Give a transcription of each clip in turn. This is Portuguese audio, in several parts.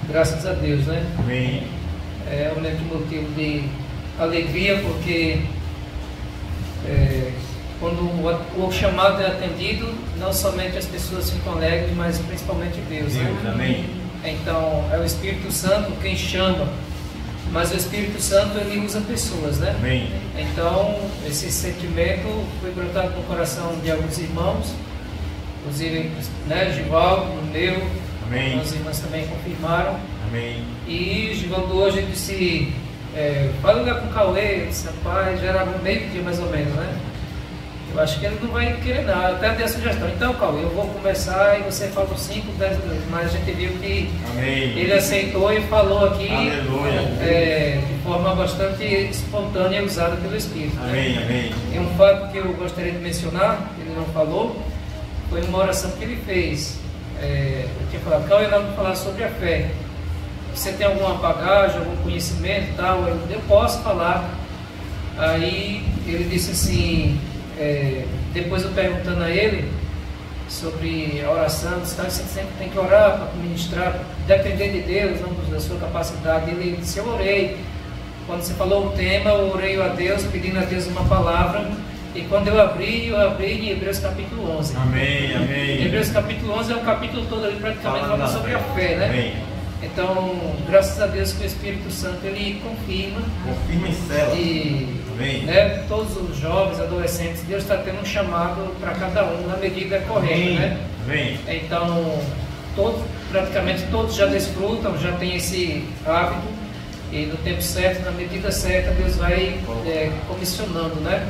Graças a Deus, né? Amém. É realmente um motivo de alegria, porque quando o chamado é atendido, não somente as pessoas ficam alegres, mas principalmente Deus, né? Amém. Então, é o Espírito Santo quem chama, mas o Espírito Santo, ele usa pessoas, né? Amém. Então, esse sentimento foi brotado no coração de alguns irmãos, inclusive, né, Givaldo, no meu, Amém. as irmãs também confirmaram. Amém. E Givaldo hoje disse, fala lá com o Cauê. Eu disse, rapaz, já era meio-dia mais ou menos, né? Eu acho que ele não vai querer nada, até dei a sugestão. Então, Cauê, eu vou começar e você fala 5, 10 minutos. Mas a gente viu que Amém. ele aceitou e falou aqui Aleluia. de forma bastante espontânea e usada pelo Espírito. Amém. Né? Amém. E um fato que eu gostaria de mencionar, que ele não falou, foi uma oração que ele fez. Eu tinha falado, Cauê, nós vamos falar sobre a fé. Você tem alguma bagagem, algum conhecimento e tal? Eu posso falar. Aí ele disse assim, depois eu perguntando a ele sobre a oração, disse, você sempre tem que orar para ministrar, depender de Deus, não da sua capacidade. Ele disse, eu orei. Quando você falou o tema, eu orei a Deus, pedindo a Deus uma palavra. E quando eu abri em Hebreus capítulo 11. Amém. Amém. Hebreus capítulo 11 é o capítulo todo ali praticamente falando sobre a fé, né? Amém. Então, graças a Deus que o Espírito Santo ele confirma e sela. E Amém. Né, todos os jovens, adolescentes, Deus está tendo um chamado para cada um na medida correta, Amém. né? Amém. Então, praticamente todos já desfrutam, já tem esse hábito, e no tempo certo, na medida certa, Deus vai comissionando, né?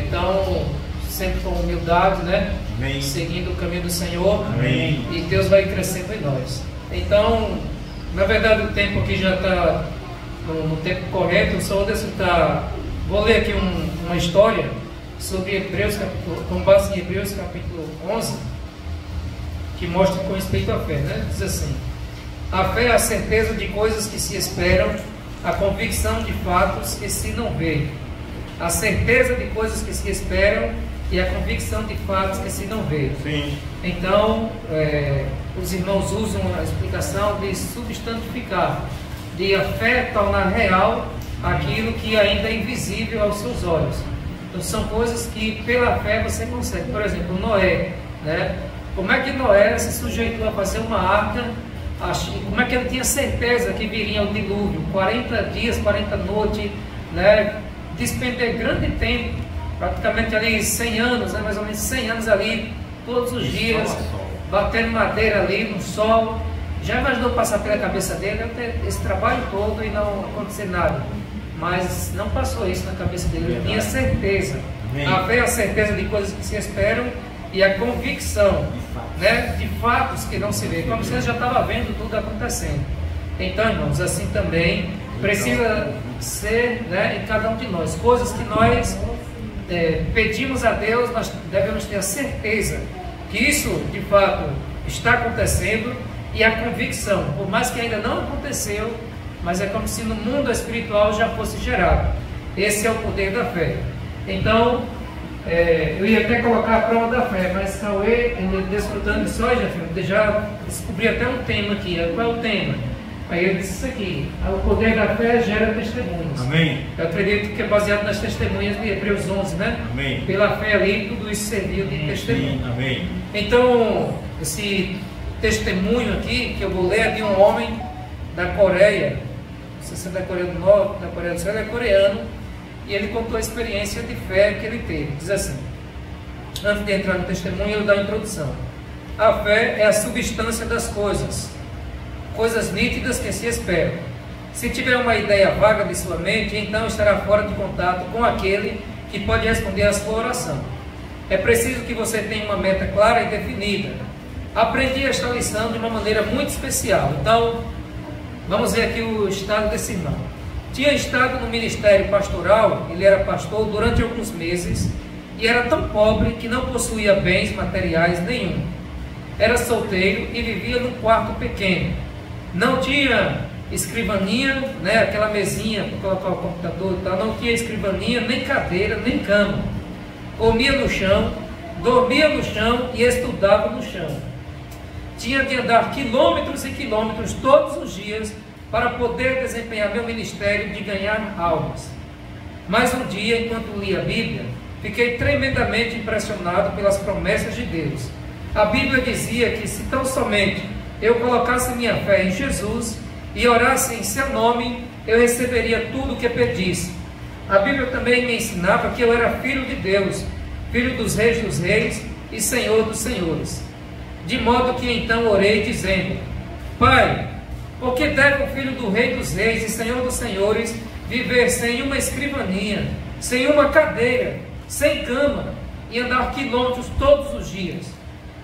Então, sempre com humildade, né? Amém. Seguindo o caminho do Senhor. Amém. E Deus vai crescendo em nós. Então, na verdade, o tempo aqui já está no tempo correto. Só vou ler aqui uma história sobre Hebreus, com base em Hebreus capítulo 11, que mostra com respeito à fé, né? Diz assim: a fé é a certeza de coisas que se esperam, a convicção de fatos que se não vê. A certeza de coisas que se esperam e a convicção de fatos que se não vê. Sim. Então, os irmãos usam a explicação de substantificar, de a fé tornar real aquilo que ainda é invisível aos seus olhos. Então, são coisas que pela fé você consegue. Por exemplo, Noé, né? Como é que Noé se sujeitou a fazer uma arca? Como é que ele tinha certeza que viria o dilúvio? 40 dias, 40 noites, né? Despender grande tempo, praticamente ali 100 anos, né? Mais ou menos 100 anos ali, todos os dias, batendo madeira ali no sol. Já imaginou passar pela cabeça dele esse trabalho todo e não acontecer nada? Mas não passou isso na cabeça dele, ele tinha certeza. A fé é a certeza de coisas que se esperam e a convicção, né, de fatos que não se vê, como se ele já estava vendo tudo acontecendo. Então, irmãos, assim também precisa ser, né, em cada um de nós, coisas que nós pedimos a Deus, nós devemos ter a certeza que isso de fato está acontecendo, e a convicção, por mais que ainda não aconteceu, mas é como se no mundo espiritual já fosse gerado. Esse é o poder da fé. Então, eu ia até colocar a prova da fé, mas Cauê, desfrutando disso, já descobri até um tema aqui. Qual é o tema? Aí eu disse isso aqui: o poder da fé gera testemunhos. Amém. Eu acredito que é baseado nas testemunhas de Hebreus 11, né? Amém. Pela fé ali, tudo isso serviu de testemunho. Amém. Então, esse testemunho aqui que eu vou ler é de um homem da Coreia. Não sei se é da Coreia do Norte, da Coreia do Sul, ele é coreano, e ele contou a experiência de fé que ele teve. Diz assim, antes de entrar no testemunho, ele dá a introdução: a fé é a substância das coisas nítidas que se esperam. Se tiver uma ideia vaga de sua mente, então estará fora de contato com aquele que pode responder à sua oração. É preciso que você tenha uma meta clara e definida. Aprendi esta lição de uma maneira muito especial. Então, vamos ver aqui o estado desse irmão. Tinha estado no ministério pastoral, ele era pastor durante alguns meses, e era tão pobre que não possuía bens materiais nenhum. Era solteiro e vivia num quarto pequeno. Não tinha escrivaninha, né, aquela mesinha para colocar o computador e tal, não tinha escrivaninha, nem cadeira, nem cama. Comia no chão, dormia no chão e estudava no chão. tinha de andar quilômetros e quilômetros todos os dias para poder desempenhar meu ministério de ganhar almas. Mas um dia, enquanto lia a Bíblia, fiquei tremendamente impressionado pelas promessas de Deus. A Bíblia dizia que se tão somente eu colocasse minha fé em Jesus e orasse em seu nome, eu receberia tudo o que pedisse. A Bíblia também me ensinava que eu era filho de Deus, filho dos reis e senhor dos senhores. De modo que então orei dizendo: Pai, por que deve o filho do rei dos reis e senhor dos senhores viver sem uma escrivaninha, sem uma cadeira, sem cama e andar quilômetros todos os dias?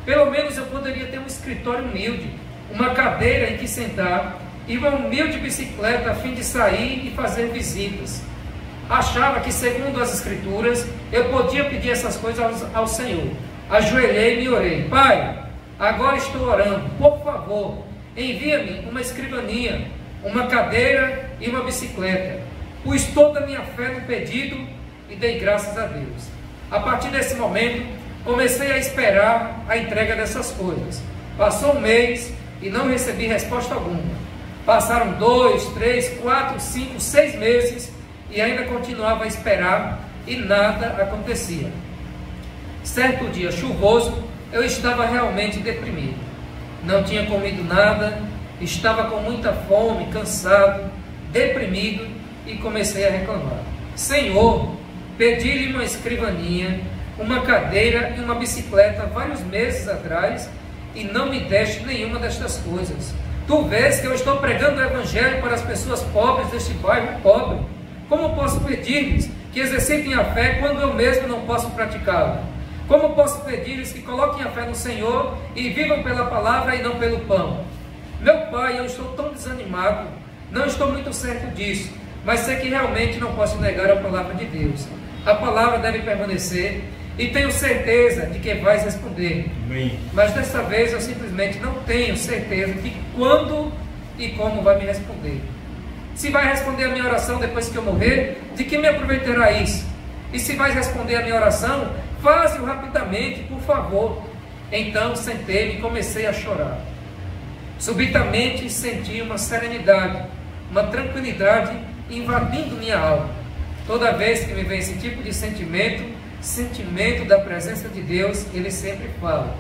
Pelo menos eu poderia ter um escritório humilde, uma cadeira em que sentar e uma humilde bicicleta a fim de sair e fazer visitas. Achava que, segundo as Escrituras, eu podia pedir essas coisas ao Senhor. Ajoelhei-me e orei: Pai, agora estou orando, por favor, envia-me uma escrivaninha, uma cadeira e uma bicicleta. Pus toda a minha fé no pedido e dei graças a Deus. A partir desse momento, comecei a esperar a entrega dessas coisas. Passou um mês e não recebi resposta alguma. Passaram 2, 3, 4, 5, 6 meses e ainda continuava a esperar e nada acontecia. Certo dia chuvoso, eu estava realmente deprimido. Não tinha comido nada, estava com muita fome, cansado, deprimido e comecei a reclamar: Senhor, pedi-lhe uma escrivaninha, uma cadeira e uma bicicleta vários meses atrás e não me deste nenhuma destas coisas. Tu vês que eu estou pregando o Evangelho para as pessoas pobres deste bairro pobre. Como posso pedir-lhes que exercitem a fé quando eu mesmo não posso praticá-la? Como posso pedir-lhes que coloquem a fé no Senhor e vivam pela palavra e não pelo pão? Meu pai, eu estou tão desanimado, não estou muito certo disso, mas sei que realmente não posso negar a palavra de Deus. A palavra deve permanecer e tenho certeza de que vais responder. Amém. Mas desta vez eu simplesmente não tenho certeza de quando e como vai me responder. Se vai responder a minha oração depois que eu morrer, de que me aproveitará isso? E se vais responder a minha oração, faze-o rapidamente, por favor. Então sentei-me e comecei a chorar. Subitamente senti uma serenidade, uma tranquilidade invadindo minha alma. Toda vez que me vem esse tipo de sentimento da presença de Deus, Ele sempre fala,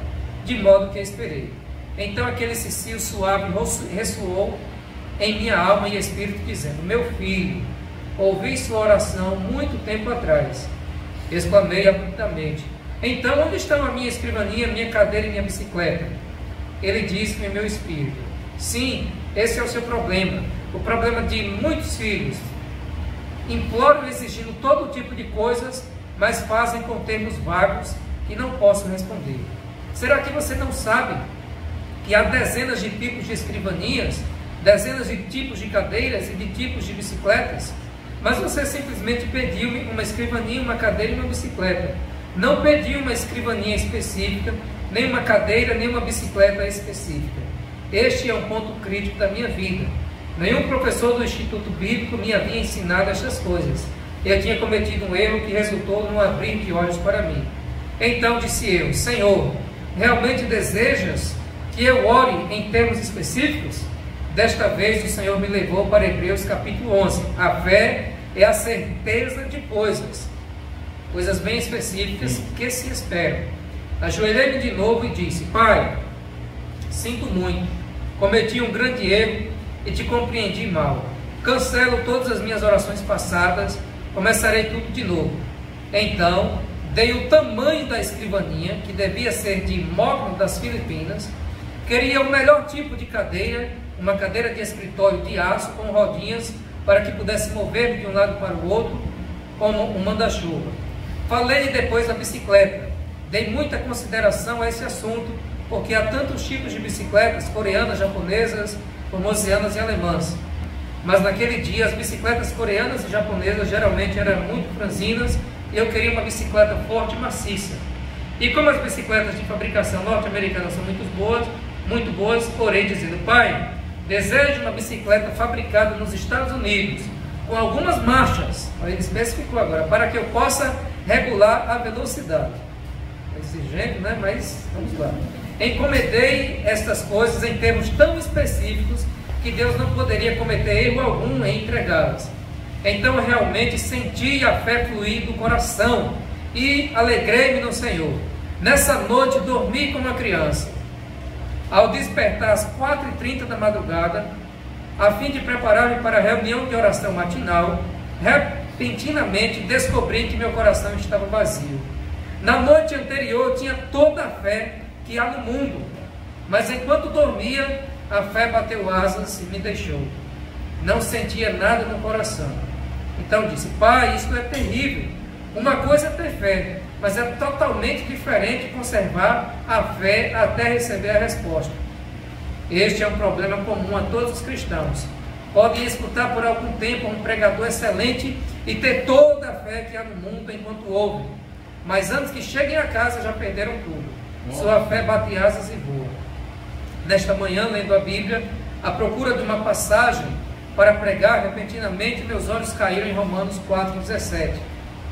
de modo que esperei. Então aquele cicio suave ressoou em minha alma e espírito, dizendo: Meu filho, ouvi sua oração muito tempo atrás. Exclamei abruptamente: Então onde estão a minha escrivaninha, minha cadeira e minha bicicleta? Ele disse-me em meu espírito: Sim, esse é o seu problema, o problema de muitos filhos. Imploram exigindo todo tipo de coisas, mas fazem com termos vagos que não posso responder. Será que você não sabe que há dezenas de tipos de escrivanias, dezenas de tipos de cadeiras e de tipos de bicicletas? Mas você simplesmente pediu-me uma escrivaninha, uma cadeira e uma bicicleta. Não pediu uma escrivaninha específica, nem uma cadeira, nem uma bicicleta específica. Este é um ponto crítico da minha vida. Nenhum professor do Instituto Bíblico me havia ensinado estas coisas. Eu tinha cometido um erro que resultou num abrir de olhos para mim. Então disse eu: Senhor, realmente desejas que eu ore em termos específicos? Desta vez o Senhor me levou para Hebreus capítulo 11. A fé é a certeza de coisas bem específicas que se esperam. Ajoelhei-me de novo e disse: Pai, sinto muito, cometi um grande erro e te compreendi mal. Cancelo todas as minhas orações passadas, começarei tudo de novo. Então dei o tamanho da escrivaninha, que devia ser de mogno das Filipinas. Queria o melhor tipo de cadeira, uma cadeira de escritório de aço com rodinhas para que pudesse mover de um lado para o outro como um manda-chuva. Falei depois da bicicleta. Dei muita consideração a esse assunto, porque há tantos tipos de bicicletas, coreanas, japonesas, formosianas e alemãs. Mas naquele dia as bicicletas coreanas e japonesas geralmente eram muito franzinas e eu queria uma bicicleta forte e maciça. E como as bicicletas de fabricação norte-americana são muito boas, orei dizendo: Pai, desejo uma bicicleta fabricada nos Estados Unidos, com algumas marchas, ele especificou agora, para que eu possa regular a velocidade. É exigente, né? Mas vamos lá. encomendei estas coisas em termos tão específicos que Deus não poderia cometer erro algum em entregá-las. Então eu realmente senti a fé fluir do coração e alegrei-me no Senhor. Nessa noite dormi como uma criança. Ao despertar às 4h30 da madrugada, a fim de preparar-me para a reunião de oração matinal, repentinamente descobri que meu coração estava vazio. Na noite anterior eu tinha toda a fé que há no mundo, mas enquanto dormia, a fé bateu asas e me deixou. Não sentia nada no coração. Então disse: Pai, isto é terrível. Uma coisa é ter fé, mas é totalmente diferente conservar a fé até receber a resposta. Este é um problema comum a todos os cristãos. Podem escutar por algum tempo um pregador excelente e ter toda a fé que há no mundo enquanto ouvem, mas antes que cheguem a casa já perderam tudo. Sua fé bate asas e voa. Nesta manhã, lendo a Bíblia, à procura de uma passagem para pregar, repentinamente meus olhos caíram em Romanos 4,17.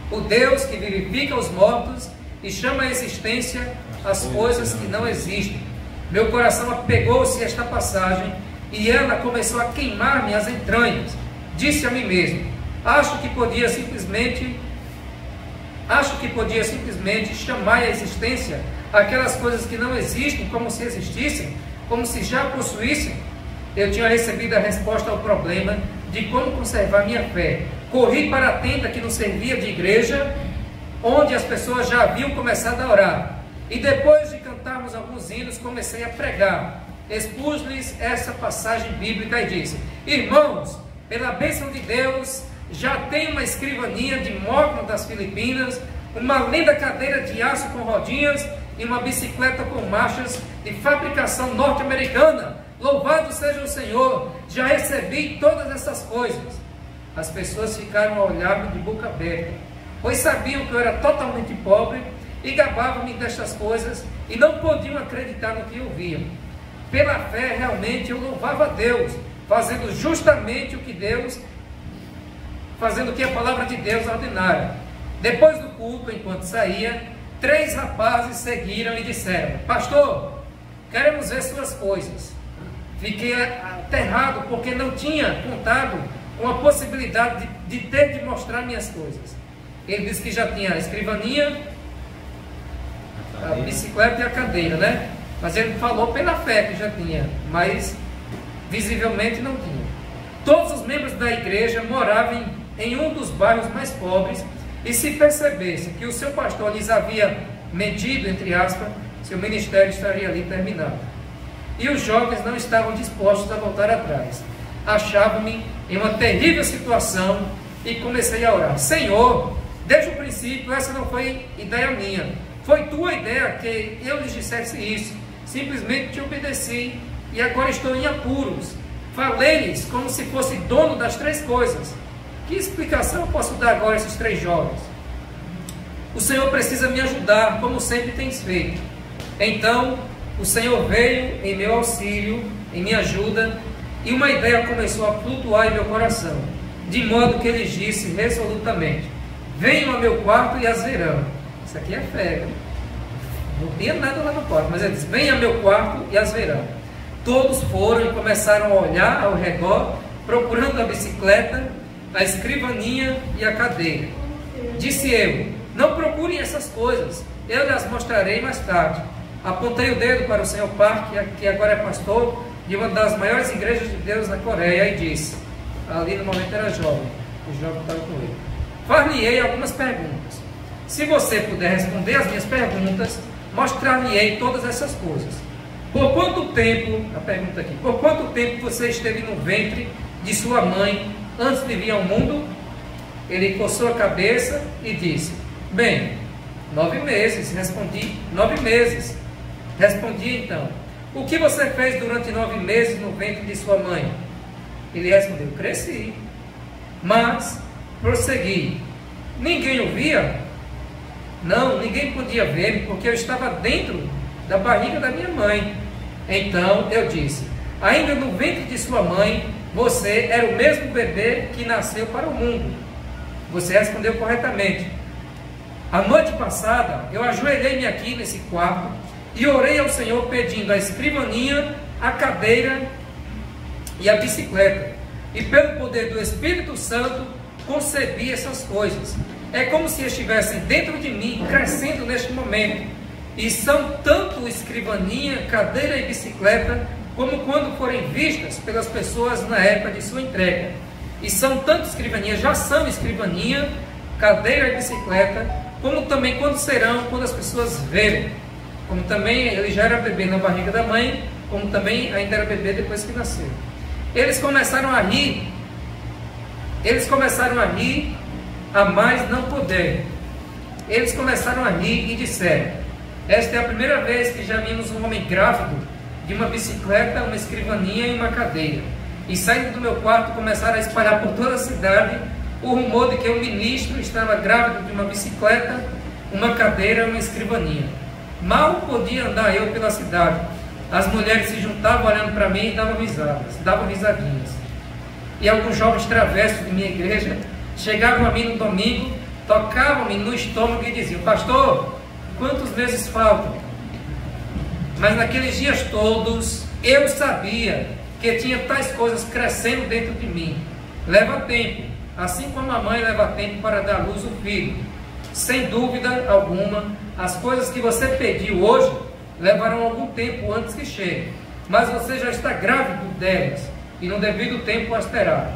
O Deus que vivifica os mortos e chama à existência as coisas que não existem. Meu coração apegou-se a esta passagem e ela começou a queimar-me as entranhas. Disse a mim mesmo: acho que podia simplesmente chamar à existência aquelas coisas que não existem como se existissem, como se já possuíssem. Eu tinha recebido a resposta ao problema de como conservar minha fé. Corri para a tenda que nos servia de igreja, onde as pessoas já haviam começado a orar. E depois de cantarmos alguns hinos, comecei a pregar. Expus-lhes essa passagem bíblica e disse: irmãos, pela bênção de Deus, já tenho uma escrivaninha de mogno das Filipinas, uma linda cadeira de aço com rodinhas e uma bicicleta com marchas de fabricação norte-americana. Louvado seja o Senhor, já recebi todas essas coisas. As pessoas ficaram a olhar-me de boca aberta, pois sabiam que eu era totalmente pobre e gabavam-me destas coisas e não podiam acreditar no que eu via. Pela fé, realmente, eu louvava a Deus, fazendo justamente o que a palavra de Deus ordenara. Depois do culto, enquanto saía, 3 rapazes seguiram e disseram: pastor, queremos ver suas coisas. Fiquei aterrado porque não tinha contado com a possibilidade de ter de mostrar minhas coisas. Ele disse que já tinha a escrivaninha, a bicicleta e a cadeira, né? Mas ele falou pela fé que já tinha, mas visivelmente não tinha. Todos os membros da igreja moravam em um dos bairros mais pobres, e se percebesse que o seu pastor lhes havia mentido, entre aspas, seu ministério estaria ali terminado. E os jovens não estavam dispostos a voltar atrás. Achava-me em uma terrível situação e comecei a orar: Senhor, desde o princípio essa não foi ideia minha, foi tua ideia que eu lhes dissesse isso. Simplesmente te obedeci e agora estou em apuros. Falei-lhes como se fosse dono das 3 coisas. Que explicação eu posso dar agora a esses 3 jovens? O Senhor precisa me ajudar, como sempre tens feito. Então o Senhor veio em meu auxílio, em minha ajuda, e uma ideia começou a flutuar em meu coração, de modo que ele disse resolutamente: venham ao meu quarto e as verão. Isso aqui é fé, né? Não tinha nada lá no quarto, mas ele disse: venham ao meu quarto e as verão. Todos foram e começaram a olhar ao redor, procurando a bicicleta, a escrivaninha e a cadeira. Disse eu: não procurem essas coisas, eu lhes mostrarei mais tarde. Apontei o dedo para o Sr. Park, que agora é pastor de uma das maiores igrejas de Deus na Coreia, e disse, ali no momento era jovem, o jovem estava com ele: far-lhe-ei algumas perguntas. Se você puder responder as minhas perguntas, mostrar-lhe-ei todas essas coisas. Por quanto tempo, a pergunta aqui, por quanto tempo você esteve no ventre de sua mãe antes de vir ao mundo? Ele coçou a cabeça e disse: bem, 9 meses. Respondi: 9 meses. Respondi então: o que você fez durante 9 meses no ventre de sua mãe? Ele respondeu: cresci. Mas prossegui: ninguém o via? Não, ninguém podia ver-me, porque eu estava dentro da barriga da minha mãe. Então eu disse: ainda no ventre de sua mãe, você era o mesmo bebê que nasceu para o mundo. Você respondeu corretamente. A noite passada, eu ajoelhei-me aqui nesse quarto e orei ao Senhor pedindo a escrivaninha, a cadeira e a bicicleta. E pelo poder do Espírito Santo, concebi essas coisas. É como se estivessem dentro de mim, crescendo neste momento. E são tanto escrivaninha, cadeira e bicicleta, como quando forem vistas pelas pessoas na época de sua entrega. E são tanto escrivaninha, já são escrivaninha, cadeira e bicicleta, como também quando serão, quando as pessoas verem. Como também ele já era bebê na barriga da mãe, como também ainda era bebê depois que nasceu. Eles começaram a rir, a mais não poder. Eles começaram a rir e disseram: esta é a primeira vez que já vimos um homem grávido de uma bicicleta, uma escrivaninha e uma cadeira. E saindo do meu quarto começaram a espalhar por toda a cidade o rumor de que o ministro estava grávido de uma bicicleta, uma cadeira e uma escrivaninha. Mal podia andar eu pela cidade. As mulheres se juntavam olhando para mim e davam risadinhas. E alguns jovens travessos de minha igreja chegavam a mim no domingo, tocavam-me no estômago e diziam: pastor, quantos meses faltam? Mas naqueles dias todos eu sabia que tinha tais coisas crescendo dentro de mim. Leva tempo, assim como a mãe leva tempo para dar à luz o filho. Sem dúvida alguma, as coisas que você pediu hoje levarão algum tempo antes que chegue, mas você já está grávido delas, e no devido tempo as terá.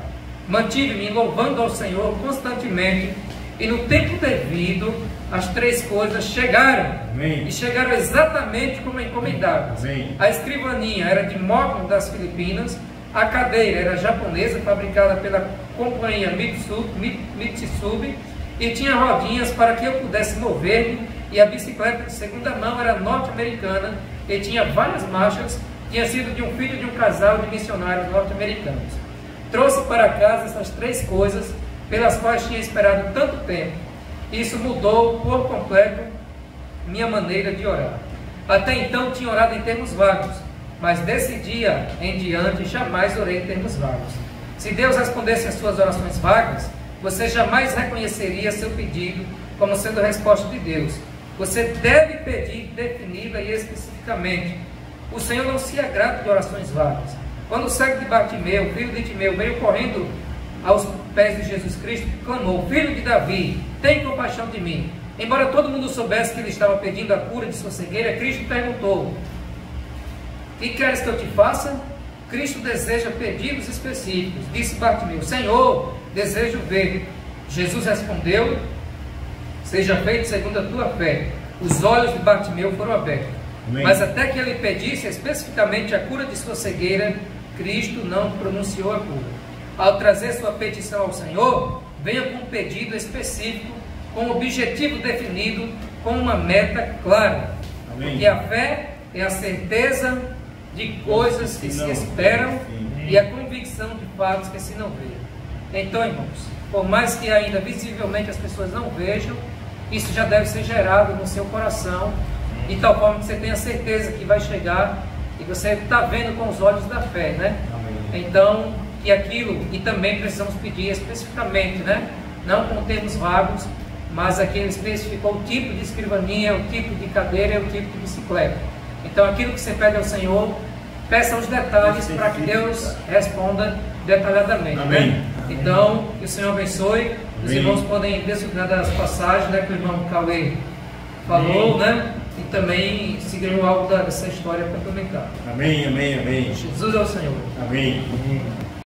Mantive-me louvando ao Senhor constantemente, e no tempo devido as três coisas chegaram. Amém. E chegaram exatamente como encomendadas. Amém. A escrivaninha era de Morgan das Filipinas, a cadeira era japonesa, fabricada pela companhia Mitsubishi, e tinha rodinhas para que eu pudesse mover-me, e a bicicleta de segunda mão era norte-americana e tinha várias marchas, tinha sido de um filho de um casal de missionários norte-americanos. Trouxe para casa essas três coisas pelas quais tinha esperado tanto tempo. Isso mudou por completo minha maneira de orar. Até então tinha orado em termos vagos, mas desse dia em diante jamais orei em termos vagos. Se Deus respondesse às suas orações vagas, você jamais reconheceria seu pedido como sendo a resposta de Deus. Você deve pedir definida e especificamente. O Senhor não se agrada de orações vagas. Quando o cego de Bartimeu, filho de Timeu, veio correndo aos pés de Jesus Cristo, clamou: filho de Davi, tem compaixão de mim. Embora todo mundo soubesse que ele estava pedindo a cura de sua cegueira, Cristo perguntou: que queres que eu te faça? Cristo deseja pedidos específicos. Disse Bartimeu: Senhor, desejo ver. Jesus respondeu: seja feito segundo a tua fé. Os olhos de Bartimeu foram abertos. Amém. Mas até que ele pedisse especificamente a cura de sua cegueira, Cristo não pronunciou a cura. Ao trazer sua petição ao Senhor, venha com um pedido específico, com um objetivo definido, com uma meta clara. Amém. Porque a fé é a certeza de coisas que se esperam e a convicção de fatos que se não veem. Então, irmãos, por mais que ainda visivelmente as pessoas não vejam, isso já deve ser gerado no seu coração, de tal forma que você tenha certeza que vai chegar e você está vendo com os olhos da fé, né? Amém. Então, que aquilo, e também precisamos pedir especificamente, né? Não com termos vagos, mas aqui ele especificou o tipo de escrivaninha, o tipo de cadeira e o tipo de bicicleta. Então, aquilo que você pede ao Senhor, peça os detalhes para que Deus responda detalhadamente. Amém. Né? Então, que o Senhor abençoe. Os irmãos podem desfrutar das passagens, né, que o irmão Cauê falou, né? E também seguindo algo dessa história complementar. Amém, amém, amém. Jesus é o Senhor. Amém.